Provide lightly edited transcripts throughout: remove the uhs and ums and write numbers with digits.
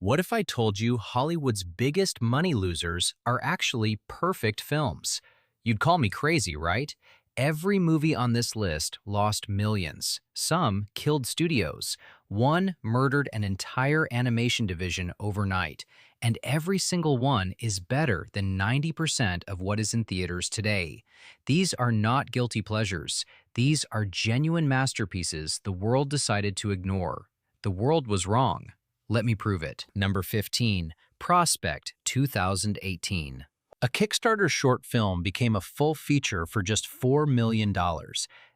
What if I told you Hollywood's biggest money losers are actually perfect films? You'd call me crazy, right? Every movie on this list lost millions. Some killed studios. One murdered an entire animation division overnight. And every single one is better than 90% of what is in theaters today. These are not guilty pleasures. These are genuine masterpieces the world decided to ignore. The world was wrong. Let me prove it. Number 15, Prospect 2018. A Kickstarter short film became a full feature for just $4 million.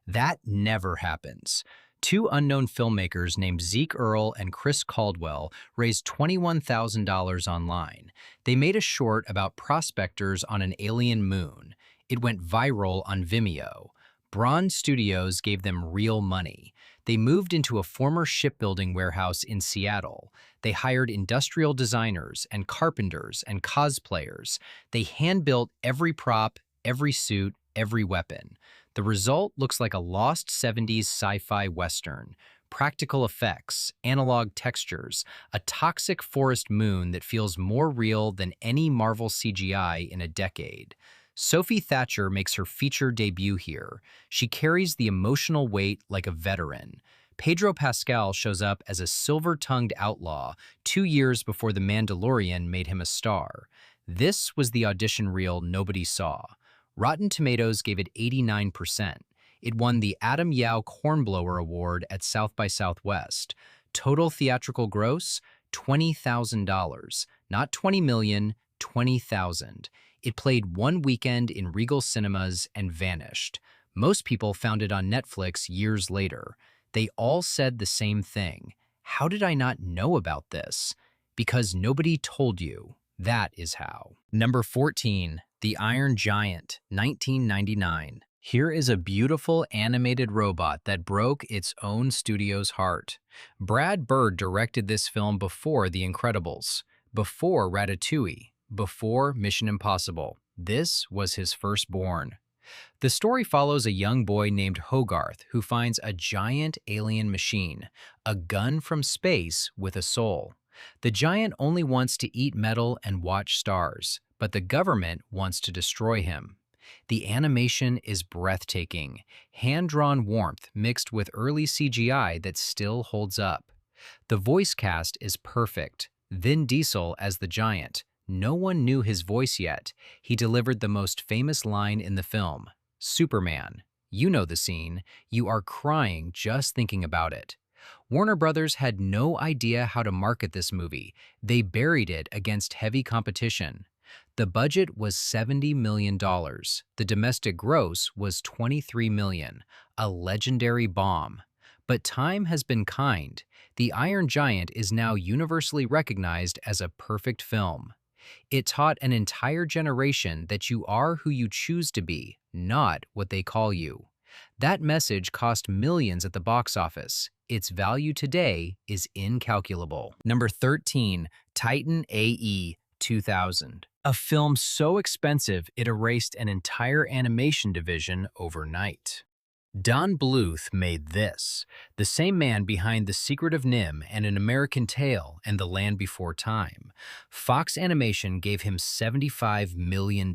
That never happens. Two unknown filmmakers named Zeke Earl and Chris Caldwell raised $21,000 online. They made a short about prospectors on an alien moon. It went viral on Vimeo. Bronze Studios gave them real money. They moved into a former shipbuilding warehouse in Seattle. They hired industrial designers and carpenters and cosplayers. They hand-built every prop, every suit, every weapon. The result looks like a lost 70s sci-fi western. Practical effects, analog textures, a toxic forest moon that feels more real than any Marvel CGI in a decade. Sophie Thatcher makes her feature debut here. She carries the emotional weight like a veteran. Pedro Pascal shows up as a silver-tongued outlaw 2 years before The Mandalorian made him a star. This was the audition reel nobody saw. Rotten Tomatoes gave it 89%. It won the Adam Yao Hornblower Award at South by Southwest. Total theatrical gross, $20,000. Not $20 million, $20,000. It played one weekend in Regal Cinemas and vanished. Most people found it on Netflix years later. They all said the same thing. How did I not know about this? Because nobody told you. That is how. Number 14, The Iron Giant, 1999. Here is a beautiful animated robot that broke its own studio's heart. Brad Bird directed this film before The Incredibles, before Ratatouille, before Mission Impossible. This was his firstborn. The story follows a young boy named Hogarth who finds a giant alien machine, a gun from space with a soul. The giant only wants to eat metal and watch stars, but the government wants to destroy him. The animation is breathtaking, hand-drawn warmth mixed with early CGI that still holds up. The voice cast is perfect. Vin Diesel as the giant. No one knew his voice yet. He delivered the most famous line in the film, Superman. You know the scene. You are crying just thinking about it. Warner Brothers had no idea how to market this movie. They buried it against heavy competition. The budget was $70 million. The domestic gross was $23 million, a legendary bomb. But time has been kind. The Iron Giant is now universally recognized as a perfect film. It taught an entire generation that you are who you choose to be, not what they call you. That message cost millions at the box office. Its value today is incalculable. Number 13, Titan AE 2000. A film so expensive it erased an entire animation division overnight. Don Bluth made this, the same man behind The Secret of Nim and An American Tail and The Land Before Time. Fox Animation gave him $75 million.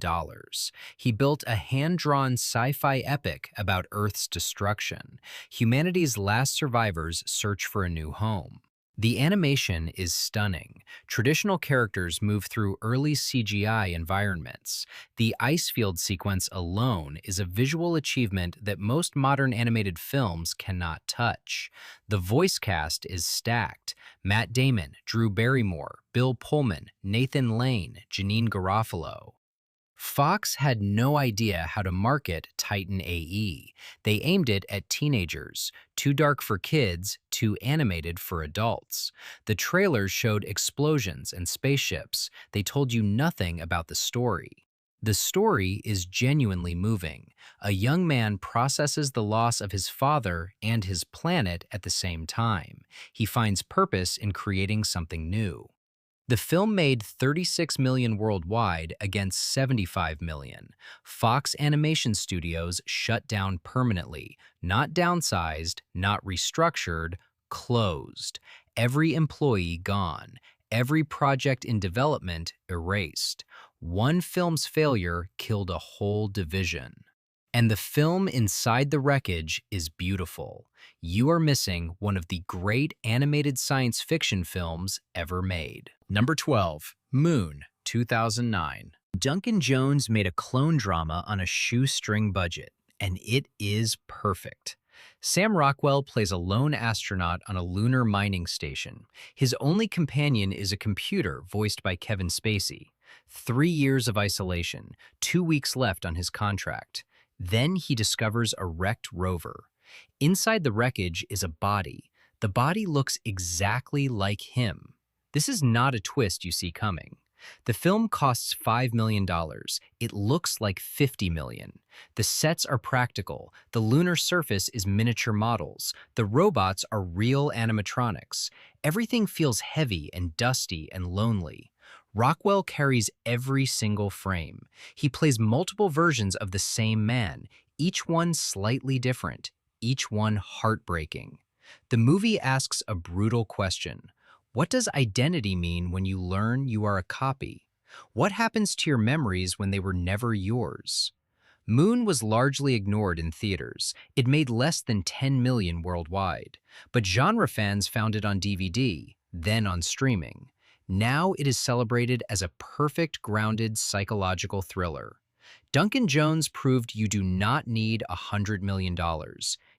He built a hand-drawn sci-fi epic about Earth's destruction. Humanity's last survivors search for a new home. The animation is stunning. Traditional characters move through early CGI environments. The ice field sequence alone is a visual achievement that most modern animated films cannot touch. The voice cast is stacked. Matt Damon, Drew Barrymore, Bill Pullman, Nathan Lane, Janine Garofalo. Fox had no idea how to market Titan AE. They aimed it at teenagers, too dark for kids, too animated for adults. The trailers showed explosions and spaceships. They told you nothing about the story. The story is genuinely moving. A young man processes the loss of his father and his planet at the same time. He finds purpose in creating something new. The film made $36 million worldwide against $75 million. Fox Animation Studios shut down permanently, not downsized, not restructured, closed. Every employee gone, Every project in development erased. One film's failure killed a whole division. And the film Inside the Wreckage is beautiful. You are missing one of the great animated science fiction films ever made. Number 12, Moon, 2009. Duncan Jones made a clone drama on a shoestring budget, and it is perfect. Sam Rockwell plays a lone astronaut on a lunar mining station. His only companion is a computer voiced by Kevin Spacey. 3 years of isolation, 2 weeks left on his contract. Then he discovers a wrecked rover. Inside the wreckage is a body. The body looks exactly like him. This is not a twist you see coming. The film costs $5 million. It looks like $50 million. The sets are practical. The lunar surface is miniature models. The robots are real animatronics. Everything feels heavy and dusty and lonely. Rockwell carries every single frame. He plays multiple versions of the same man, each one slightly different, each one heartbreaking. The movie asks a brutal question. What does identity mean when you learn you are a copy? What happens to your memories when they were never yours? Moon was largely ignored in theaters. It made less than $10 million worldwide. But genre fans found it on DVD, then on streaming. Now it is celebrated as a perfect, grounded psychological thriller. Duncan Jones proved you do not need $100 million.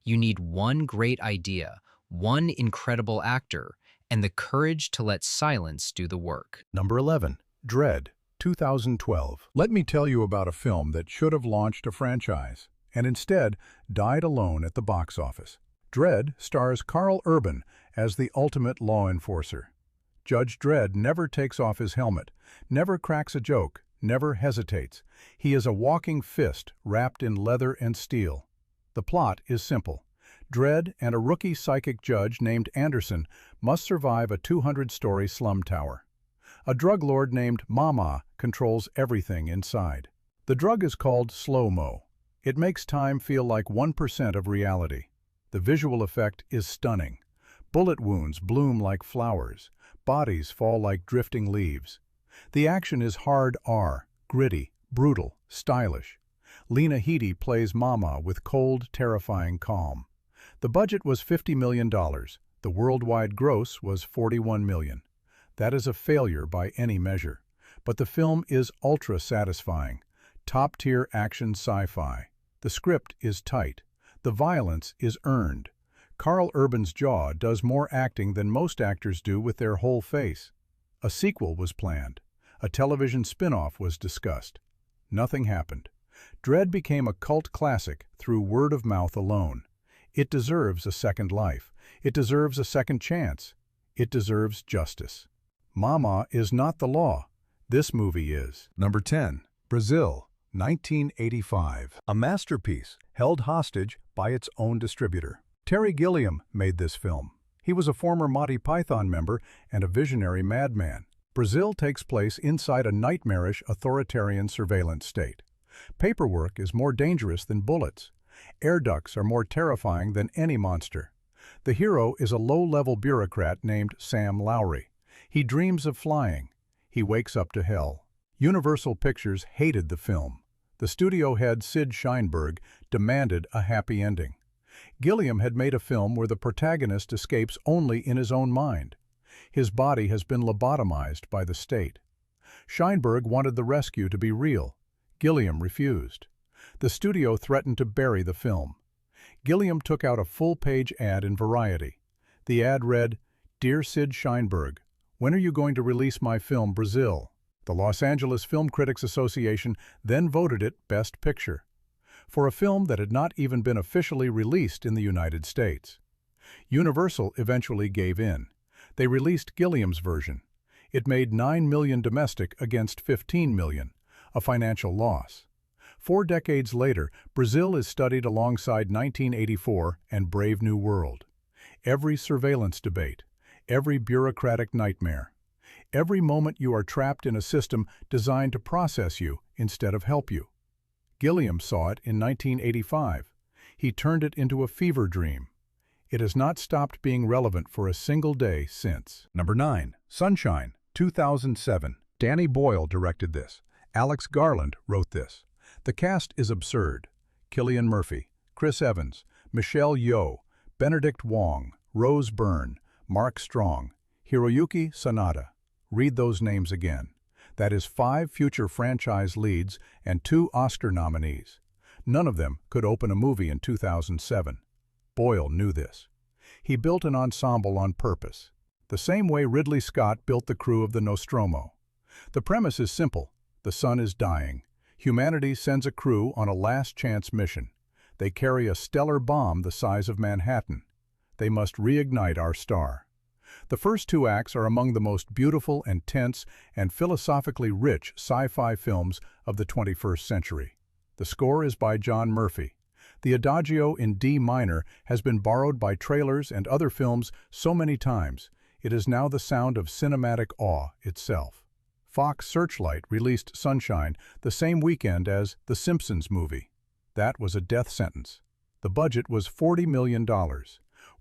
You need one great idea, one incredible actor, and the courage to let silence do the work. Number 11, Dredd, 2012. Let me tell you about a film that should have launched a franchise, and instead died alone at the box office. Dredd stars Karl Urban as the ultimate law enforcer. Judge Dredd never takes off his helmet, never cracks a joke, never hesitates. He is a walking fist wrapped in leather and steel. The plot is simple. Dredd and a rookie psychic judge named Anderson must survive a 200-story slum tower. A drug lord named Mama controls everything inside. The drug is called slow-mo. It makes time feel like 1% of reality. The visual effect is stunning. Bullet wounds bloom like flowers. Bodies fall like drifting leaves. The action is hard R, gritty, brutal, stylish. Lena Headey plays Mama with cold, terrifying calm. The budget was $50 million. The worldwide gross was $41 million. That is a failure by any measure. But the film is ultra-satisfying. Top-tier action sci-fi. The script is tight. The violence is earned. Karl Urban's jaw does more acting than most actors do with their whole face. A sequel was planned. A television spin-off was discussed. Nothing happened. Dredd became a cult classic through word of mouth alone. It deserves a second life. It deserves a second chance. It deserves justice. Mama is not the law. This movie is. Number 10. Brazil, 1985. A masterpiece held hostage by its own distributor. Terry Gilliam made this film. He was a former Monty Python member and a visionary madman. Brazil takes place inside a nightmarish authoritarian surveillance state. Paperwork is more dangerous than bullets. Air ducts are more terrifying than any monster. The hero is a low-level bureaucrat named Sam Lowry. He dreams of flying. He wakes up to hell. Universal Pictures hated the film. The studio head Sid Sheinberg demanded a happy ending. Gilliam had made a film where the protagonist escapes only in his own mind. His body has been lobotomized by the state. Sheinberg wanted the rescue to be real. Gilliam refused. The studio threatened to bury the film. Gilliam took out a full-page ad in Variety. The ad read, "Dear Sid Sheinberg, when are you going to release my film Brazil?" The Los Angeles Film Critics Association then voted it Best Picture, for a film that had not even been officially released in the United States. Universal eventually gave in. They released Gilliam's version. It made $9 million domestic against $15 million, a financial loss. 4 decades later, Brazil is studied alongside 1984 and Brave New World. Every surveillance debate, every bureaucratic nightmare, every moment you are trapped in a system designed to process you instead of help you. Gilliam saw it in 1985. He turned it into a fever dream. It has not stopped being relevant for a single day since. Number 9. Sunshine, 2007. Danny Boyle directed this. Alex Garland wrote this. The cast is absurd. Cillian Murphy, Chris Evans, Michelle Yeoh, Benedict Wong, Rose Byrne, Mark Strong, Hiroyuki Sanada. Read those names again. That is 5 future franchise leads and 2 Oscar nominees. None of them could open a movie in 2007. Boyle knew this. He built an ensemble on purpose, the same way Ridley Scott built the crew of the Nostromo. The premise is simple. The sun is dying. Humanity sends a crew on a last-chance mission. They carry a stellar bomb the size of Manhattan. They must reignite our star. The first 2 acts are among the most beautiful and tense and philosophically rich sci-fi films of the 21st century. The score is by John Murphy. The Adagio in D minor has been borrowed by trailers and other films so many times, it is now the sound of cinematic awe itself. Fox Searchlight released Sunshine the same weekend as The Simpsons movie. That was a death sentence. The budget was $40 million.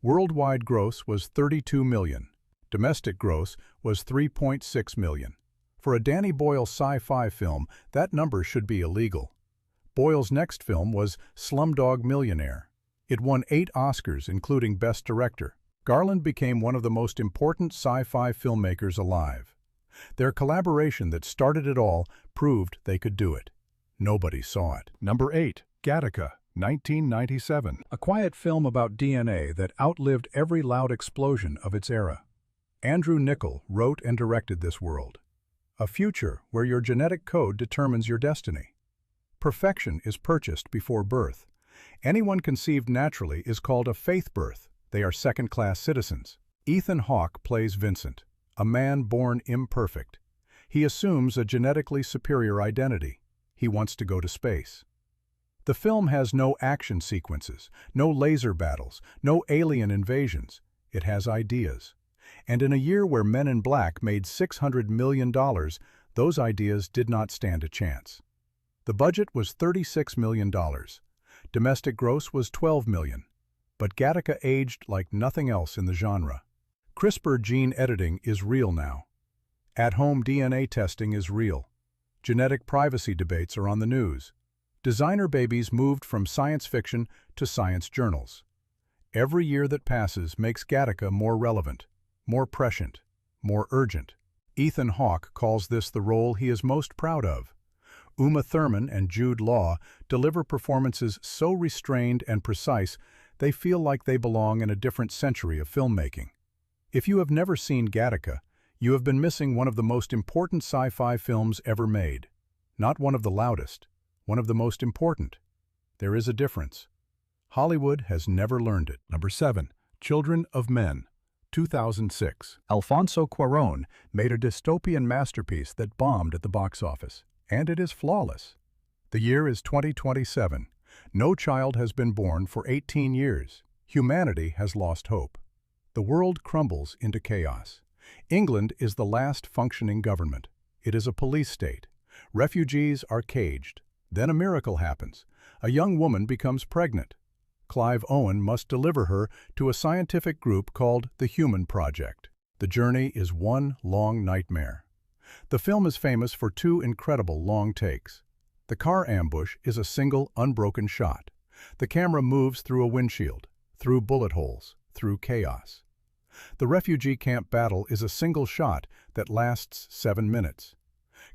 Worldwide gross was $32 million. Domestic gross was $3.6 million. For a Danny Boyle sci-fi film, that number should be illegal. Boyle's next film was Slumdog Millionaire. It won 8 Oscars, including Best Director. Garland became one of the most important sci-fi filmmakers alive. Their collaboration that started it all proved they could do it. Nobody saw it. Number 8. Gattaca, 1997. A quiet film about DNA that outlived every loud explosion of its era. Andrew Niccol wrote and directed this world. A future where your genetic code determines your destiny. Perfection is purchased before birth. Anyone conceived naturally is called a faith birth. They are second-class citizens. Ethan Hawke plays Vincent, a man born imperfect. He assumes a genetically superior identity. He wants to go to space. The film has no action sequences, no laser battles, no alien invasions. It has ideas. And in a year where Men in Black made $600 million, those ideas did not stand a chance. The budget was $36 million. Domestic gross was $12 million. But Gattaca aged like nothing else in the genre. CRISPR gene editing is real now. At-home DNA testing is real. Genetic privacy debates are on the news. Designer babies moved from science fiction to science journals. Every year that passes makes Gattaca more relevant, more prescient, more urgent. Ethan Hawke calls this the role he is most proud of. Uma Thurman and Jude Law deliver performances so restrained and precise they feel like they belong in a different century of filmmaking. If you have never seen Gattaca, you have been missing one of the most important sci-fi films ever made. Not one of the loudest, one of the most important. There is a difference. Hollywood has never learned it. Number 7. Children of Men, 2006. Alfonso Cuarón made a dystopian masterpiece that bombed at the box office, and it is flawless. The year is 2027. No child has been born for 18 years. Humanity has lost hope. The world crumbles into chaos. England is the last functioning government. It is a police state. Refugees are caged. Then a miracle happens. A young woman becomes pregnant. Clive Owen must deliver her to a scientific group called the Human Project. The journey is one long nightmare. The film is famous for 2 incredible long takes. The car ambush is a single, unbroken shot. The camera moves through a windshield, through bullet holes, through chaos. The refugee camp battle is a single shot that lasts 7 minutes.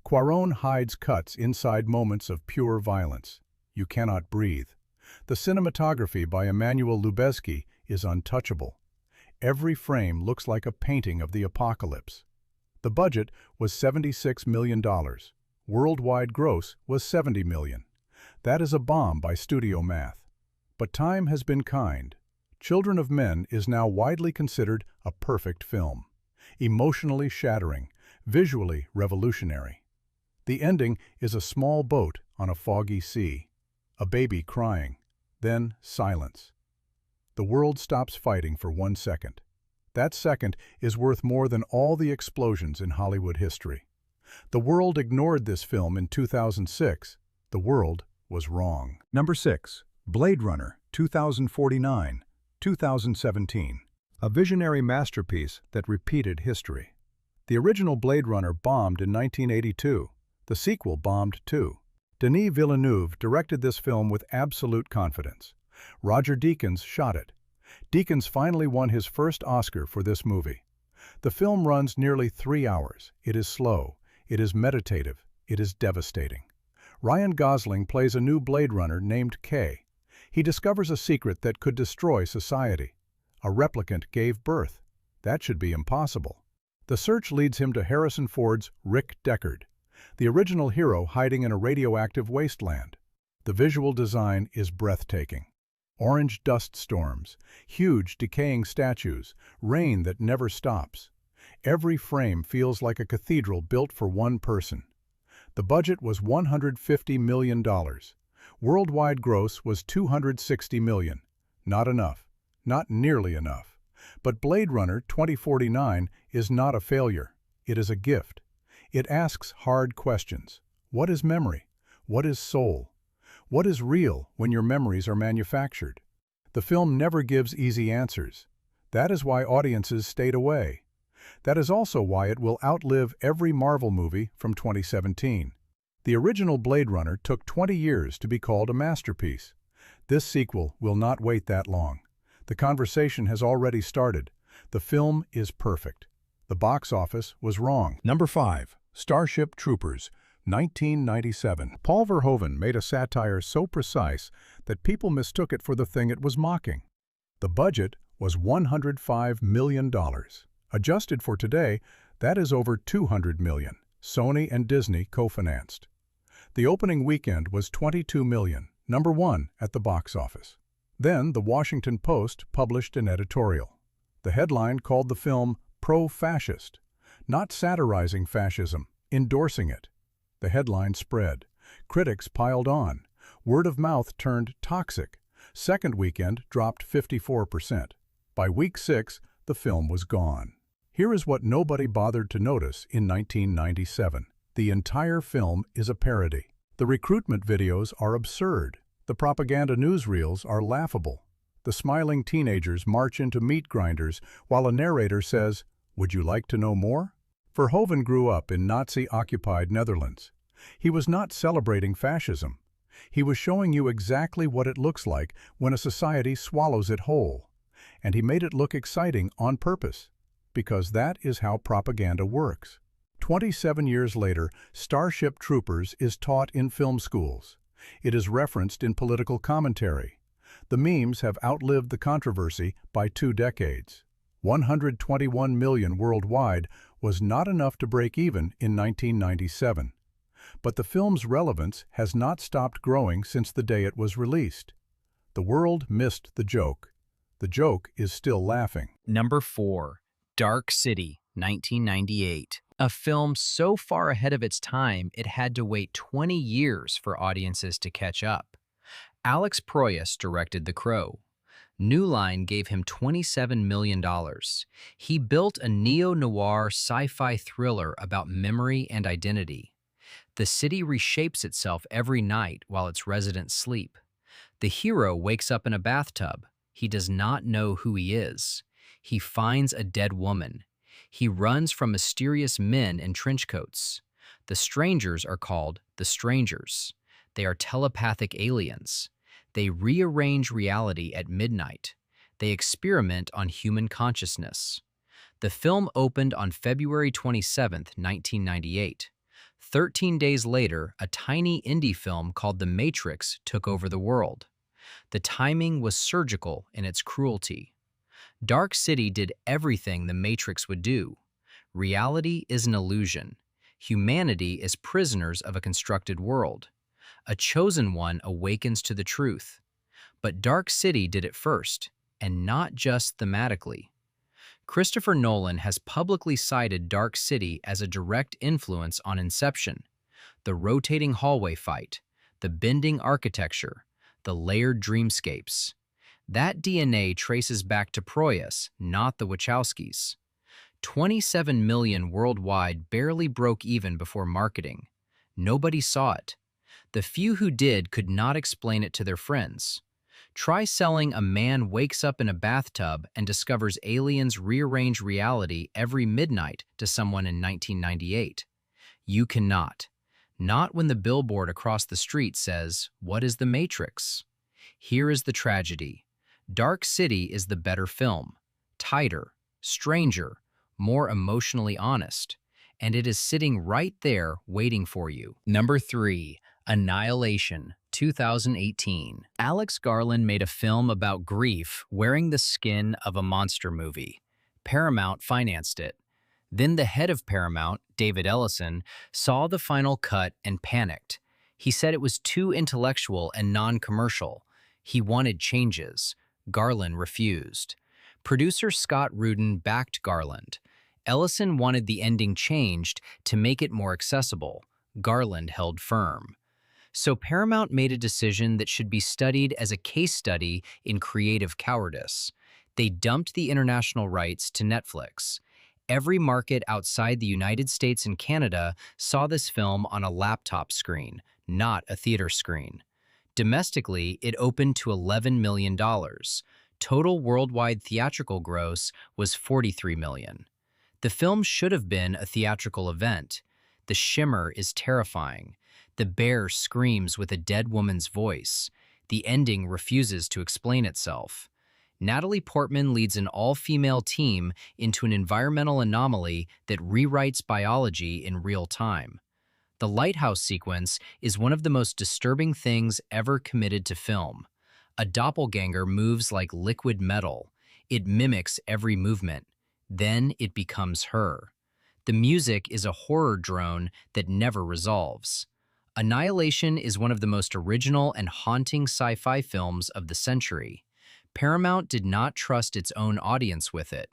Cuarón hides cuts inside moments of pure violence. You cannot breathe. The cinematography by Emmanuel Lubezki is untouchable. Every frame looks like a painting of the apocalypse. The budget was $76 million. Worldwide gross was $70 million. That is a bomb by studio math. But time has been kind. Children of Men is now widely considered a perfect film. Emotionally shattering, visually revolutionary. The ending is a small boat on a foggy sea. A baby crying. Then silence. The world stops fighting for 1 second. That second is worth more than all the explosions in Hollywood history. The world ignored this film in 2006. The world was wrong. Number 6. Blade Runner, 2049, 2017. A visionary masterpiece that repeated history. The original Blade Runner bombed in 1982. The sequel bombed too. Denis Villeneuve directed this film with absolute confidence. Roger Deakins shot it. Deakins finally won his first Oscar for this movie. The film runs nearly 3 hours. It is slow. It is meditative. It is devastating. Ryan Gosling plays a new Blade Runner named K. He discovers a secret that could destroy society. A replicant gave birth. That should be impossible. The search leads him to Harrison Ford's Rick Deckard, the original hero hiding in a radioactive wasteland. The visual design is breathtaking. Orange dust storms, huge decaying statues, rain that never stops. Every frame feels like a cathedral built for one person. The budget was $150 million. Worldwide gross was $260 million. Not enough. Not nearly enough. But Blade Runner 2049 is not a failure. It is a gift. It asks hard questions. What is memory? What is soul? What is real when your memories are manufactured? The film never gives easy answers. That is why audiences stayed away. That is also why it will outlive every Marvel movie from 2017. The original Blade Runner took 20 years to be called a masterpiece. This sequel will not wait that long. The conversation has already started. The film is perfect. The box office was wrong. Number 5. Starship Troopers, 1997. Paul Verhoeven made a satire so precise that people mistook it for the thing it was mocking. The budget was $105 million. Adjusted for today, that is over $200 million. Sony and Disney co-financed. The opening weekend was $22 million, number 1 at the box office. Then the Washington Post published an editorial. The headline called the film pro-fascist, not satirizing fascism, endorsing it. The headline spread. Critics piled on. Word of mouth turned toxic. Second weekend dropped 54%. By week 6, the film was gone. Here is what nobody bothered to notice in 1997. The entire film is a parody. The recruitment videos are absurd. The propaganda newsreels are laughable. The smiling teenagers march into meat grinders while a narrator says, "Would you like to know more?" Verhoeven grew up in Nazi-occupied Netherlands. He was not celebrating fascism. He was showing you exactly what it looks like when a society swallows it whole. And he made it look exciting on purpose, because that is how propaganda works. 27 years later, Starship Troopers is taught in film schools. It is referenced in political commentary. The memes have outlived the controversy by 2 decades. 121 million worldwide was not enough to break even in 1997. But the film's relevance has not stopped growing since the day it was released. The world missed the joke. The joke is still laughing. Number 4. Dark City, 1998. A film so far ahead of its time it had to wait 20 years for audiences to catch up. Alex Proyas directed The Crow. New Line gave him $27 million. He built a neo-noir sci-fi thriller about memory and identity. The city reshapes itself every night while its residents sleep. The hero wakes up in a bathtub. He does not know who he is. He finds a dead woman. He runs from mysterious men in trench coats. The strangers are called the Strangers. They are telepathic aliens. They rearrange reality at midnight. They experiment on human consciousness. The film opened on February 27, 1998. 13 days later, a tiny indie film called The Matrix took over the world. The timing was surgical in its cruelty. Dark City did everything The Matrix would do. Reality is an illusion. Humanity is prisoners of a constructed world. A chosen one awakens to the truth. But Dark City did it first, and not just thematically. Christopher Nolan has publicly cited Dark City as a direct influence on Inception. The rotating hallway fight, the bending architecture, the layered dreamscapes. That DNA traces back to Proyas, not the Wachowskis. 27 million worldwide barely broke even before marketing. Nobody saw it. The few who did could not explain it to their friends. Try selling a man wakes up in a bathtub and discovers aliens rearrange reality every midnight to someone in 1998. You cannot. Not when the billboard across the street says, "What is the Matrix?" Here is the tragedy. Dark City is the better film. Tighter, stranger, more emotionally honest. And it is sitting right there waiting for you. Number 3. Annihilation, 2018. Alex Garland made a film about grief wearing the skin of a monster movie. Paramount financed it. Then the head of Paramount, David Ellison, saw the final cut and panicked. He said it was too intellectual and non-commercial. He wanted changes. Garland refused. Producer Scott Rudin backed Garland. Ellison wanted the ending changed to make it more accessible. Garland held firm. So Paramount made a decision that should be studied as a case study in creative cowardice. They dumped the international rights to Netflix. Every market outside the United States and Canada saw this film on a laptop screen, not a theater screen. Domestically, it opened to $11 million. Total worldwide theatrical gross was $43 million. The film should have been a theatrical event. The shimmer is terrifying. The bear screams with a dead woman's voice. The ending refuses to explain itself. Natalie Portman leads an all-female team into an environmental anomaly that rewrites biology in real time. The lighthouse sequence is one of the most disturbing things ever committed to film. A doppelganger moves like liquid metal. It mimics every movement. Then it becomes her. The music is a horror drone that never resolves. Annihilation is one of the most original and haunting sci-fi films of the century. Paramount did not trust its own audience with it.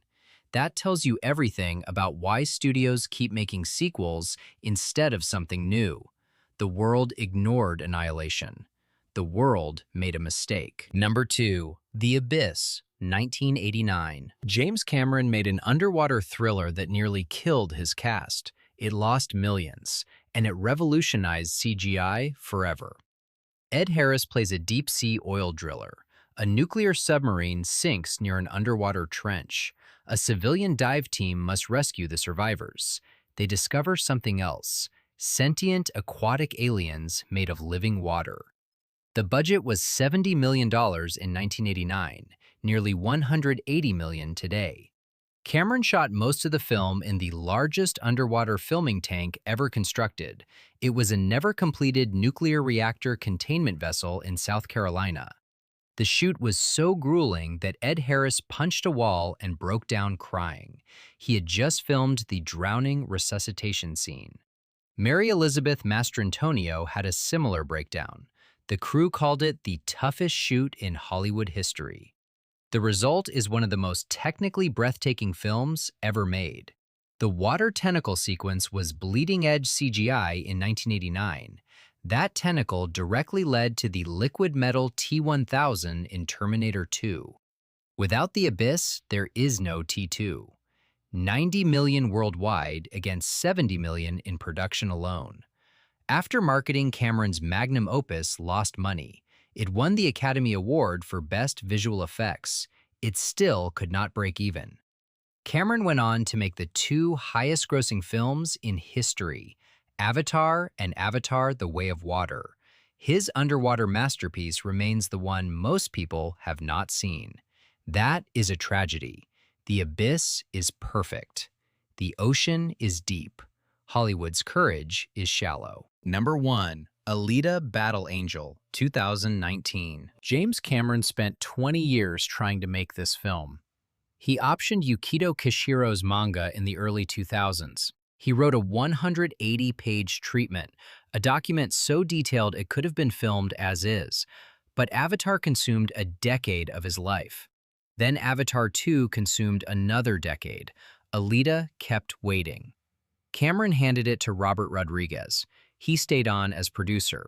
That tells you everything about why studios keep making sequels instead of something new. The world ignored Annihilation. The world made a mistake. Number 2. The Abyss, 1989. James Cameron made an underwater thriller that nearly killed his cast. It lost millions, and it revolutionized CGI forever. Ed Harris plays a deep-sea oil driller. A nuclear submarine sinks near an underwater trench. A civilian dive team must rescue the survivors. They discover something else: sentient aquatic aliens made of living water. The budget was $70 million in 1989, nearly $180 million today. Cameron shot most of the film in the largest underwater filming tank ever constructed. It was a never-completed nuclear reactor containment vessel in South Carolina. The shoot was so grueling that Ed Harris punched a wall and broke down crying. He had just filmed the drowning resuscitation scene. Mary Elizabeth Mastrantonio had a similar breakdown. The crew called it the toughest shoot in Hollywood history. The result is one of the most technically breathtaking films ever made. The water tentacle sequence was bleeding-edge CGI in 1989. That tentacle directly led to the liquid metal T-1000 in Terminator 2. Without the Abyss, there is no T-2. 90 million worldwide against 70 million in production alone. After marketing, Cameron's magnum opus lost money. It won the Academy Award for Best Visual Effects. It still could not break even. Cameron went on to make the 2 highest-grossing films in history, Avatar and Avatar: The Way of Water. His underwater masterpiece remains the one most people have not seen. That is a tragedy. The Abyss is perfect. The ocean is deep. Hollywood's courage is shallow. Number 1. Alita: Battle Angel, 2019. James Cameron spent 20 years trying to make this film. He optioned Yukito Kishiro's manga in the early 2000s. He wrote a 180-page treatment, a document so detailed it could have been filmed as is. But Avatar consumed a decade of his life. Then Avatar 2 consumed another decade. Alita kept waiting. Cameron handed it to Robert Rodriguez. He stayed on as producer.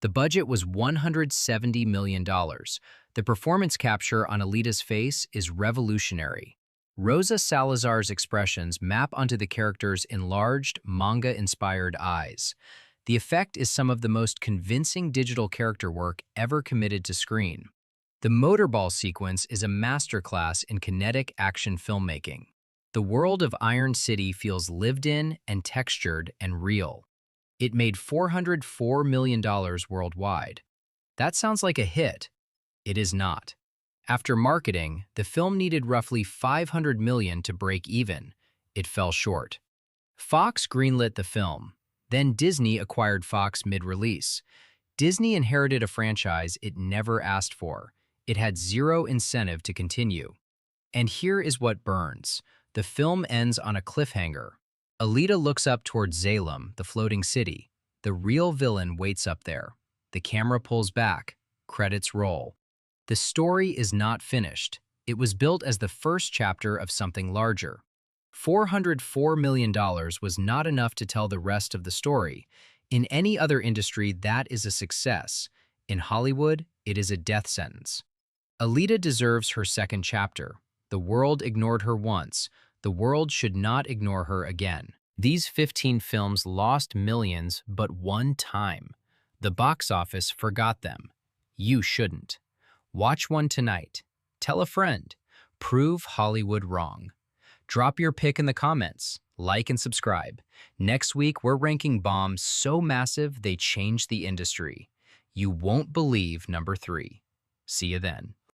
The budget was $170 million. The performance capture on Alita's face is revolutionary. Rosa Salazar's expressions map onto the character's enlarged, manga-inspired eyes. The effect is some of the most convincing digital character work ever committed to screen. The motorball sequence is a masterclass in kinetic action filmmaking. The world of Iron City feels lived in and textured and real. It made $404 million worldwide. That sounds like a hit. It is not. After marketing, the film needed roughly $500 million to break even. It fell short. Fox greenlit the film. Then Disney acquired Fox mid-release. Disney inherited a franchise it never asked for. It had zero incentive to continue. And here is what burns. The film ends on a cliffhanger. Alita looks up towards Salem, the floating city. The real villain waits up there. The camera pulls back. Credits roll. The story is not finished. It was built as the first chapter of something larger. $404 million was not enough to tell the rest of the story. In any other industry, that is a success. In Hollywood, it is a death sentence. Alita deserves her second chapter. The world ignored her once. The world should not ignore her again. These 15 films lost millions but one time. The box office forgot them. You shouldn't. Watch one tonight. Tell a friend. Prove Hollywood wrong. Drop your pick in the comments. Like and subscribe. Next week, we're ranking bombs so massive they changed the industry. You won't believe number 3. See you then.